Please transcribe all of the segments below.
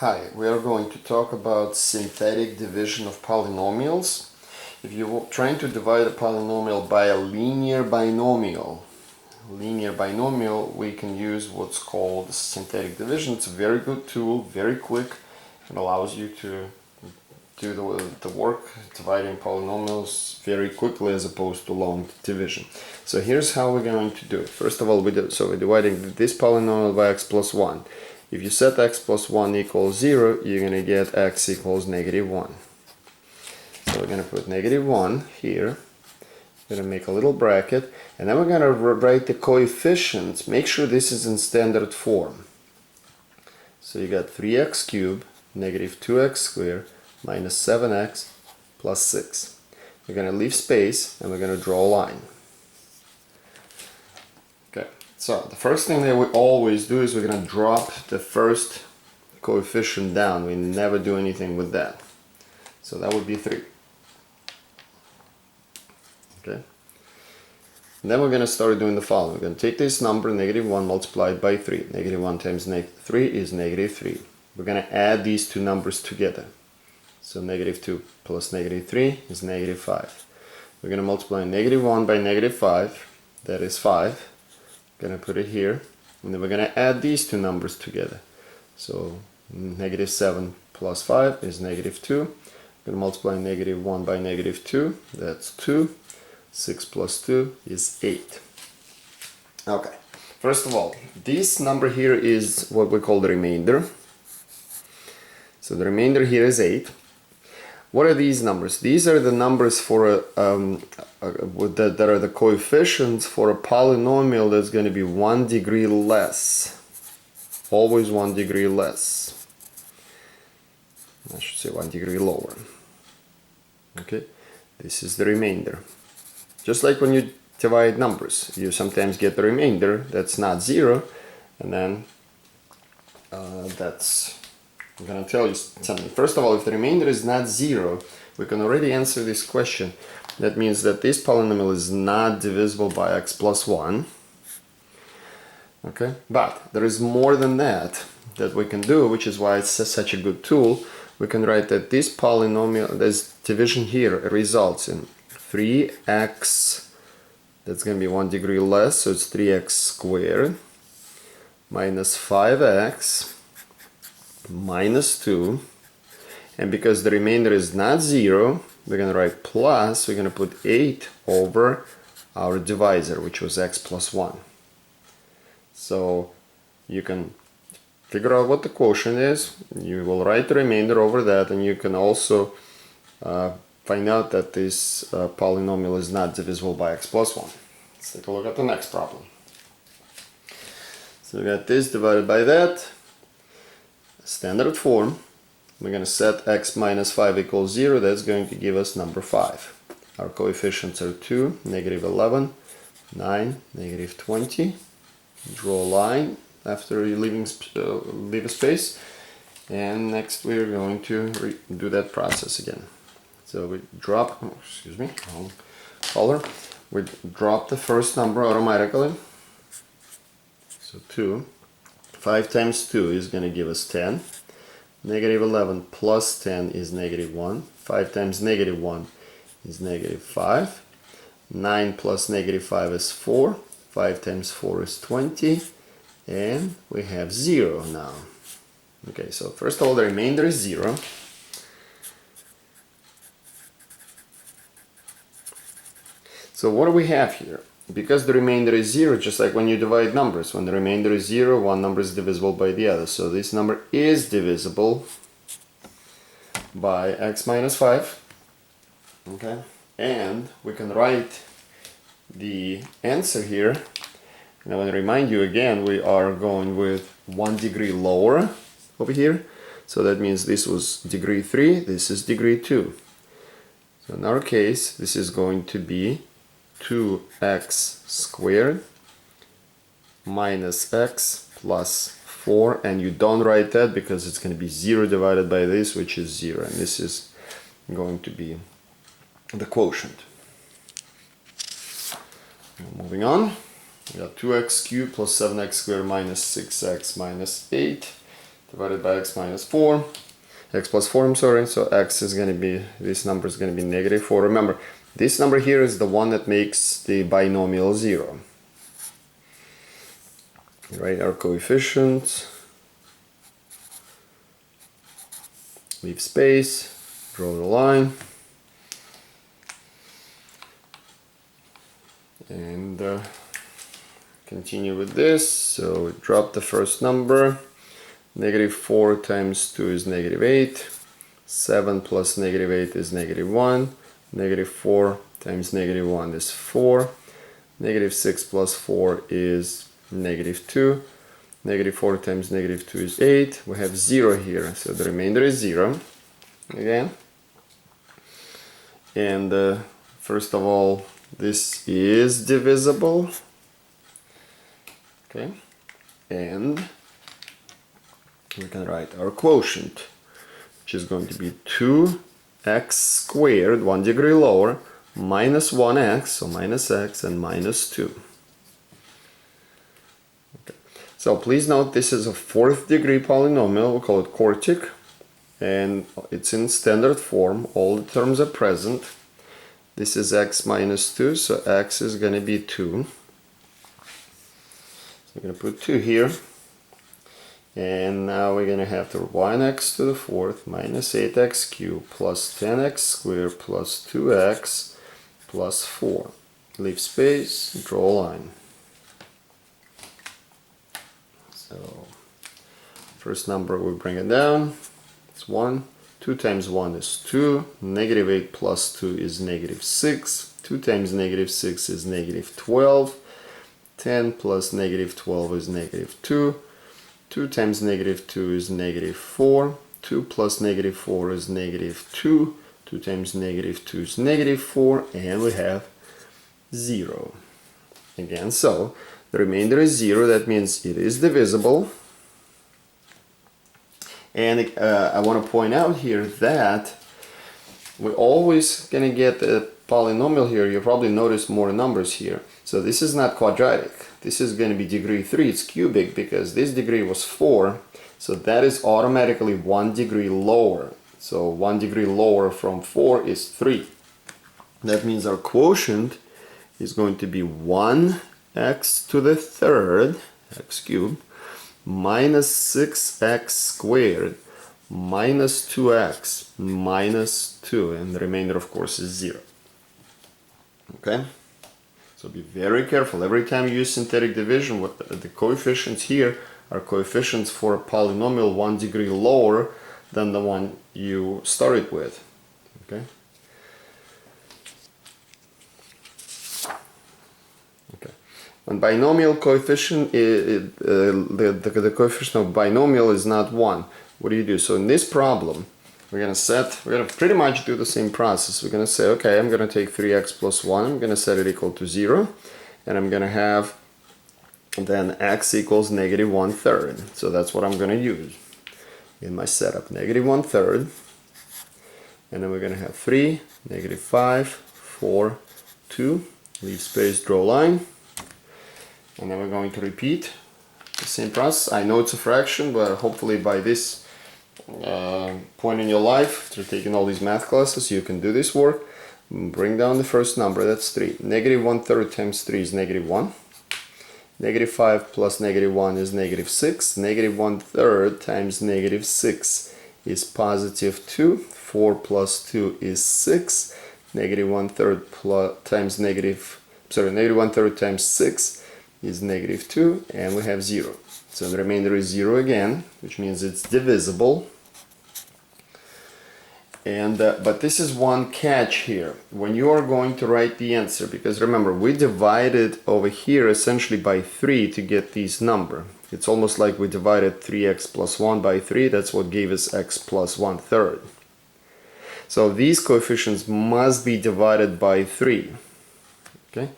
Hi, we are going to talk about synthetic division of polynomials. If you're trying to divide a polynomial by a linear binomial, we can use what's called synthetic division. It's a very good tool, very quick. It allows you to do the work dividing polynomials very quickly as opposed to long division. So here's how we're going to do it. First of all, we're dividing this polynomial by x plus 1. If you set x plus 1 equals 0, you're going to get x equals negative 1. So we're going to put negative 1 here. We're going to make a little bracket, and then we're going to write the coefficients. Make sure this is in standard form. So you got 3x cubed, negative 2x squared, minus 7x plus 6. We're going to leave space, and we're going to draw a line. Okay, so the first thing that we always do is we're going to drop the first coefficient down. We never do anything with that. So that would be 3. Okay. And then we're going to start doing the following. We're going to take this number, negative 1, multiplied by 3. Negative 1 times 3 is negative 3. We're going to add these two numbers together. So negative 2 plus negative 3 is negative 5. We're going to multiply negative 1 by negative 5. That is 5. We're going to put it here. And then we're going to add these two numbers together. So negative 7 plus 5 is negative 2. We're going to multiply negative 1 by negative 2. That's 2. 6 plus 2 is 8. Okay. First of all, this number here is what we call the remainder. So the remainder here is 8. What are these numbers? These are the numbers for that are the coefficients for a polynomial that's going to be 1 degree less. Always 1 degree less. I should say 1 degree lower. Okay, this is the remainder. Just like when you divide numbers, you sometimes get the remainder that's not 0, and then I'm going to tell you something. First of all, if the remainder is not 0, we can already answer this question. That means that this polynomial is not divisible by x plus 1. Okay, but there is more than that we can do, which is why it's such a good tool. We can write that this polynomial, this division here, results in 3x, that's going to be 1 degree less, so it's 3x squared, minus 5x, minus 2, and because the remainder is not 0, we're going to write plus, we're going to put 8 over our divisor, which was x plus 1. So you can figure out what the quotient is, you will write the remainder over that, and you can also find out that this polynomial is not divisible by x plus 1. Let's take a look at the next problem. So we got this divided by that. Standard form. We're going to set x minus 5 equals 0. That's going to give us number 5. Our coefficients are 2, negative 11, 9, negative 20. Draw a line after you leave a space. And next we're going to do that process again. So we drop, wrong color. We drop the first number automatically. So 2. 5 times 2 is going to give us 10. Negative 11 plus 10 is negative 1. 5 times negative 1 is negative 5. 9 plus negative 5 is 4. 5 times 4 is 20. And we have 0 now. Okay, so first of all, the remainder is 0. So what do we have here? Because the remainder is 0, just like when you divide numbers, when the remainder is 0, one number is divisible by the other. So this number is divisible by x minus 5. Okay, and we can write the answer here. And I want to remind you again, we are going with 1 degree lower over here. So that means this was degree 3, this is degree 2. So in our case, this is going to be 2x squared minus x plus 4, and you don't write that because it's going to be 0 divided by this, which is 0, and this is going to be the quotient. Moving on, we got 2x cubed plus 7x squared minus 6x minus 8. divided by x minus 4. X plus 4, I'm sorry. So x is going to be, this number is going to be negative 4. Remember, this number here is the one that makes the binomial 0. Right, our coefficients. Leave space, draw the line. And continue with this. So we drop the first number. Negative 4 times 2 is negative 8. 7 plus negative 8 is negative 1. Negative 4 times negative 1 is 4. Negative 6 plus 4 is negative 2. Negative 4 times negative 2 is 8. We have 0 here, so the remainder is 0 again. And first of all, this is divisible. Okay, and we can write our quotient, which is going to be 2x squared, 1 degree lower, minus 1x, so minus x, and minus 2. Okay. So please note this is a 4th degree polynomial. We call it quartic, and it's in standard form. All the terms are present. This is x minus 2, so x is going to be 2. So we're going to put 2 here. And now we're going to have to 1x to the 4th minus 8x cubed plus 10x squared plus 2x plus 4. Leave space, draw a line. So first number we bring it down. It's 1. 2 times 1 is 2. Negative 8 plus 2 is negative 6. 2 times negative 6 is negative 12. 10 plus negative 12 is negative 2. 2 times negative 2 is negative 4. 2 plus negative 4 is negative 2. 2 times negative 2 is negative 4. And we have 0. Again, so the remainder is 0. That means it is divisible. And I want to point out here that we're always going to get a polynomial here. You probably notice more numbers here. So this is not quadratic. This is going to be degree 3. It's cubic because this degree was 4. So that is automatically 1 degree lower. So 1 degree lower from 4 is 3. That means our quotient is going to be 1x to the 3rd, x cubed, minus 6x squared minus 2x minus 2, and the remainder of course is 0. Okay, so be very careful every time you use synthetic division. What the coefficients here are coefficients for a polynomial 1 degree lower than the one you started with. Okay. And binomial coefficient, the coefficient of binomial is not 1. What do you do? So in this problem, we're going to pretty much do the same process. We're going to say, okay, I'm going to take 3x plus 1. I'm going to set it equal to 0. And I'm going to have then x equals negative 1/3. So that's what I'm going to use in my setup. Negative 1/3. And then we're going to have 3, negative 5, 4, 2. Leave space, draw line. And then we're going to repeat the same process. I know it's a fraction, but hopefully by this point in your life, through taking all these math classes, you can do this work. Bring down the first number, that's 3. Negative 1/3 times 3 is negative 1. Negative 5 plus negative 1 is negative 6. Negative 1/3 times negative 6 is positive 2. 4 plus 2 is 6. Negative 1/3 times negative 1/3 times 6 is negative 2, and we have 0. So the remainder is 0 again, which means it's divisible. And but this is one catch here. When you are going to write the answer, because remember, we divided over here essentially by 3 to get this number. It's almost like we divided 3x plus 1 by 3. That's what gave us x plus 1/3. So these coefficients must be divided by 3. Okay,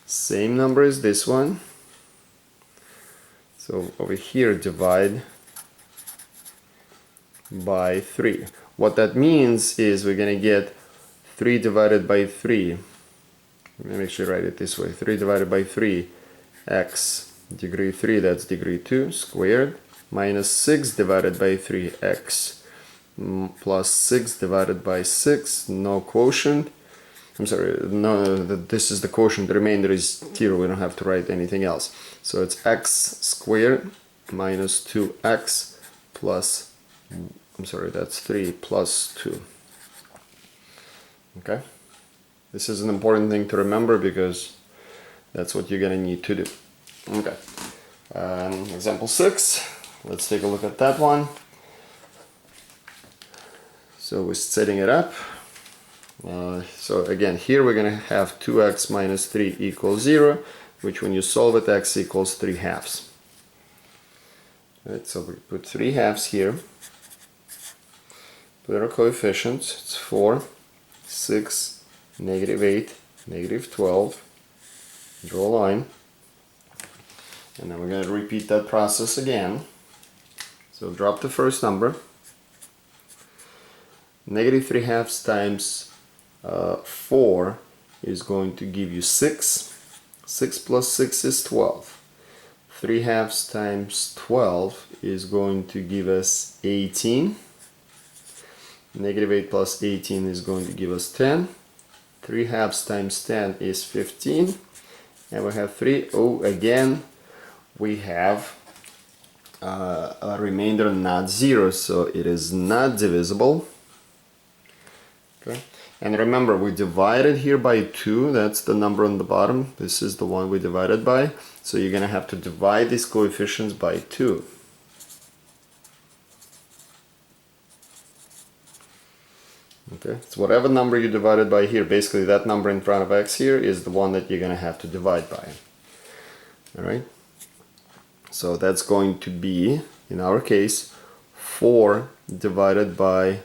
same number as this one. So over here, divide by 3. What that means is we're going to get 3 divided by 3. Let me actually write it this way. 3 divided by 3, x degree 3, that's degree 2 squared, minus 6 divided by 3x plus 6 divided by 6, no quotient. I'm sorry, no, this is the quotient, the remainder is 0, we don't have to write anything else. So it's x squared minus 2x plus, I'm sorry, that's 3 plus 2. Okay? This is an important thing to remember because that's what you're going to need to do. Okay. Example 6, let's take a look at that one. So we're setting it up. So again, here we're going to have 2x minus 3 equals 0, which when you solve it, x equals 3 halves. Right, so we put 3 halves here. Put our coefficients. It's 4, 6, negative 8, negative 12. Draw a line. And then we're going to repeat that process again. So drop the first number. Negative 3 halves times 4 is going to give you 6. 6 plus 6 is 12. 3 halves times 12 is going to give us 18. Negative 8 plus 18 is going to give us 10. 3 halves times 10 is 15. And we have 3. Oh, again, we have a remainder not 0, so it is not divisible. Okay. And remember, we divided here by 2, that's the number on the bottom. This is the one we divided by. So you're going to have to divide these coefficients by 2. Okay, so whatever number you divided by here, basically that number in front of x here is the one that you're going to have to divide by. Alright, so that's going to be, in our case, 4 divided by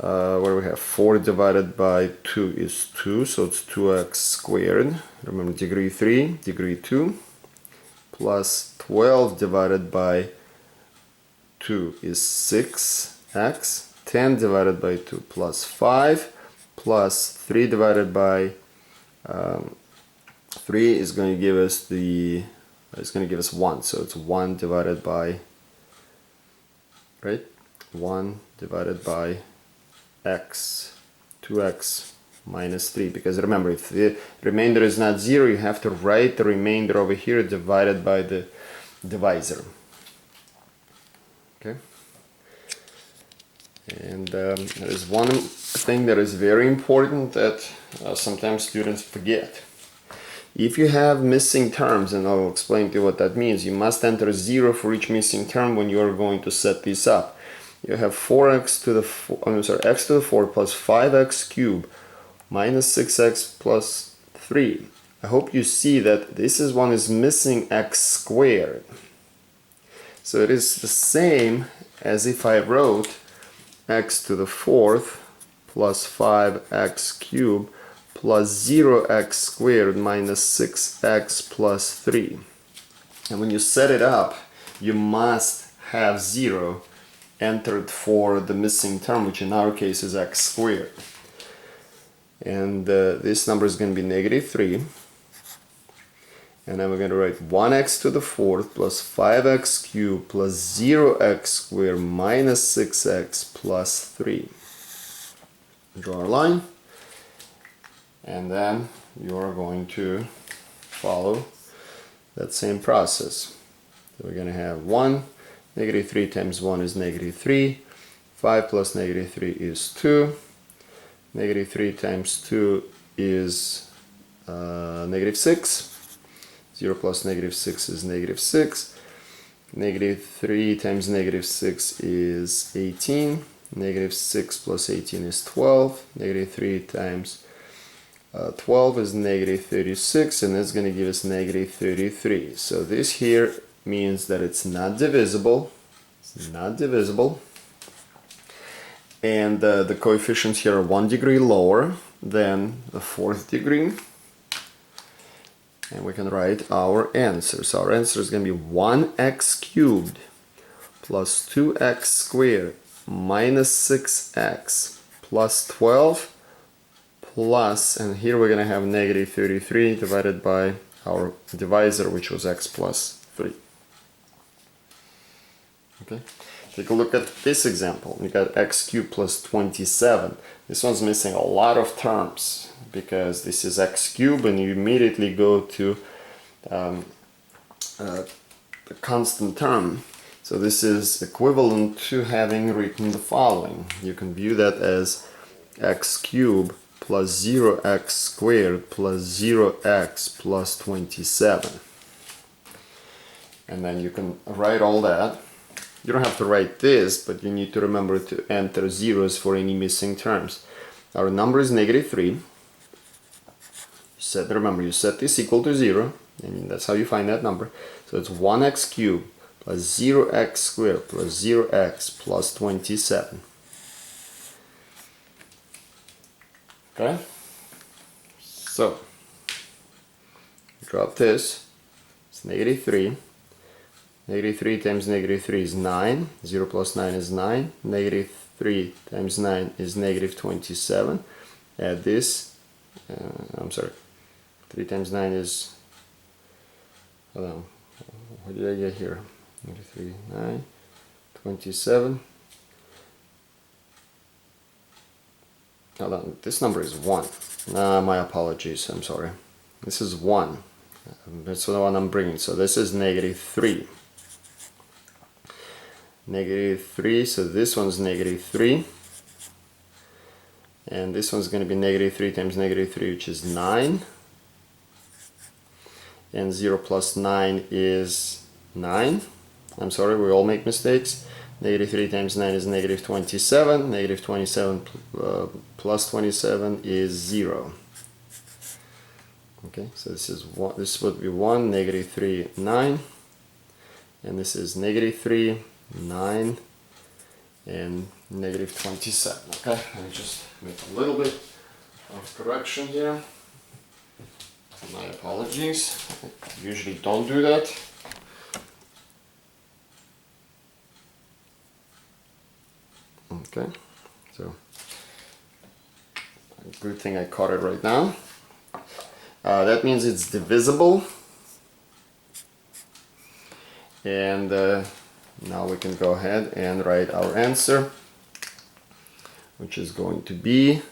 what do we have? 4 divided by 2 is 2, so it's 2x squared. Remember, degree 3, degree 2, plus 12 divided by 2 is 6x. 10 divided by 2 plus 5, plus 3 divided by 3 is going to give us it's going to give us 1. So it's 1 divided by, right? 1 divided by x, 2x minus 3, because remember, if the remainder is not 0, you have to write the remainder over here divided by the divisor. Okay, and there is one thing that is very important that sometimes students forget. If you have missing terms, and I'll explain to you what that means, you must enter 0 for each missing term when you are going to set this up. You have 4x to the 4, I'm sorry, x to the 4 plus 5x cubed minus 6x plus 3. I hope you see that this is one is missing x squared. So it is the same as if I wrote x to the 4th plus 5x cubed plus 0x squared minus 6x plus 3. And when you set it up, you must have 0 entered for the missing term, which in our case is x squared. And this number is going to be negative 3. And then we're going to write 1x to the 4th plus 5x cubed plus 0x squared minus 6x plus 3. Draw a line. And then you are going to follow that same process. So we're going to have 1. Negative 3 times 1 is negative 3. 5 plus negative 3 is 2. Negative 3 times 2 is negative 6. 0 plus negative 6 is negative 6. Negative 3 times negative 6 is 18. Negative 6 plus 18 is 12. Negative 3 times 12 is negative 36, and that's going to give us negative 33. So this here means that it's not divisible. It's not divisible. And the coefficients here are 1 degree lower than the 4th degree. And we can write our answer. So our answer is going to be 1x cubed plus 2x squared minus 6x plus 12 plus, and here we're going to have negative 33 divided by our divisor, which was x plus 3. Okay, take a look at this example. We got x cubed plus 27. This one's missing a lot of terms because this is x cubed, and you immediately go to the constant term. So this is equivalent to having written the following. You can view that as x cubed plus 0x squared plus 0x plus 27. And then you can write all that. You don't have to write this, but you need to remember to enter zeros for any missing terms. Our number is -3. Remember, you set this equal to 0, and that's how you find that number. So it's 1x cubed plus 0x squared plus 0x plus 27. Okay? So, drop this. It's -3. -3 times -3 is 9. 0 plus 9 is 9. -3 times 9 is -27. Add this. I'm sorry. 3 times 9 is... Hold on. What did I get here? 3, 9, 27. Hold on. This number is 1. My apologies. I'm sorry. This is 1. That's the one I'm bringing. So this is -3. -3, so this one's -3, and this one's going to be -3 times -3, which is 9, and 0 plus 9 is 9. I'm sorry, we all make mistakes. -3 times 9 is -27. -27 plus 27 is 0. Okay, so this is one. This would be 1, -3, 9, and this is -3, 9, and -27. Okay, let me just make a little bit of correction here. My apologies. I usually don't do that. Okay, so good thing I caught it right now. That means it's divisible, and now we can go ahead and write our answer, which is going to be,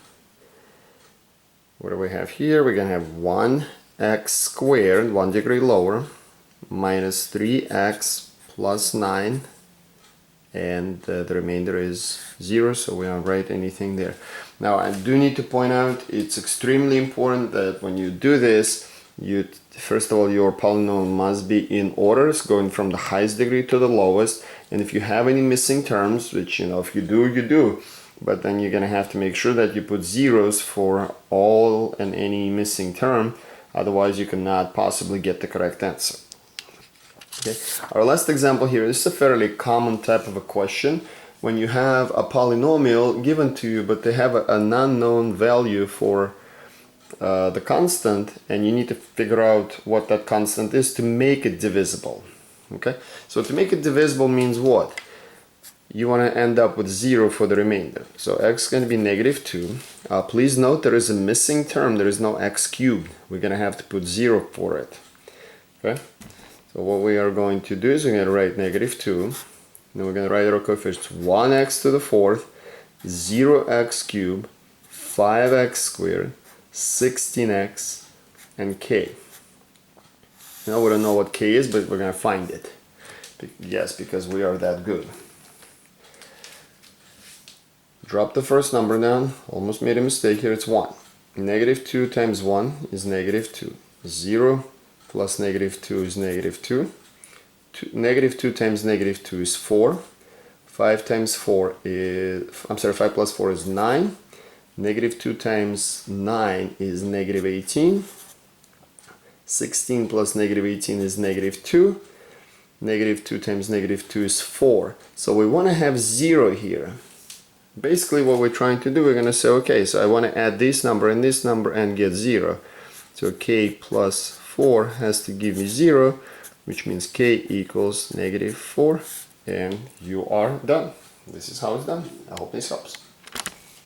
what do we have here? We're going to have 1x squared, 1 degree lower, minus 3x plus 9, and the remainder is 0, so we don't write anything there. Now I do need to point out, it's extremely important that when you do this, first of all, your polynomial must be in orders, going from the highest degree to the lowest, and if you have any missing terms, which, you know, if you do, you do, but then you're going to have to make sure that you put zeros for all and any missing term, otherwise you cannot possibly get the correct answer. Okay. Our last example here is a fairly common type of a question. When you have a polynomial given to you, but they have an unknown value for the constant, and you need to figure out what that constant is to make it divisible. Okay, so to make it divisible means what? You want to end up with 0 for the remainder. So x is going to be -2. Please note there is a missing term. There is no x cubed. We're going to have to put 0 for it. Okay, so what we are going to do is we're going to write -2. Then we're going to write our coefficients: 1x to the 4th, 0x cubed, 5x squared, 16x, and k. Now we don't know what k is, but we're going to find it. Yes, because we are that good. Drop the first number down. Almost made a mistake here. It's 1. -2 times 1 is -2. 0 plus -2 is -2. -2 times -2 is 4. 5 times 4 is, 5 plus 4 is 9. -2 times 9 is -18. 16 plus -18 is -2. -2 times -2 is 4. So we want to have 0 here. Basically what we're trying to do, we're going to say, okay, so I want to add this number and get 0. So k plus 4 has to give me 0, which means k equals -4, and you are done. This is how it's done. I hope this helps.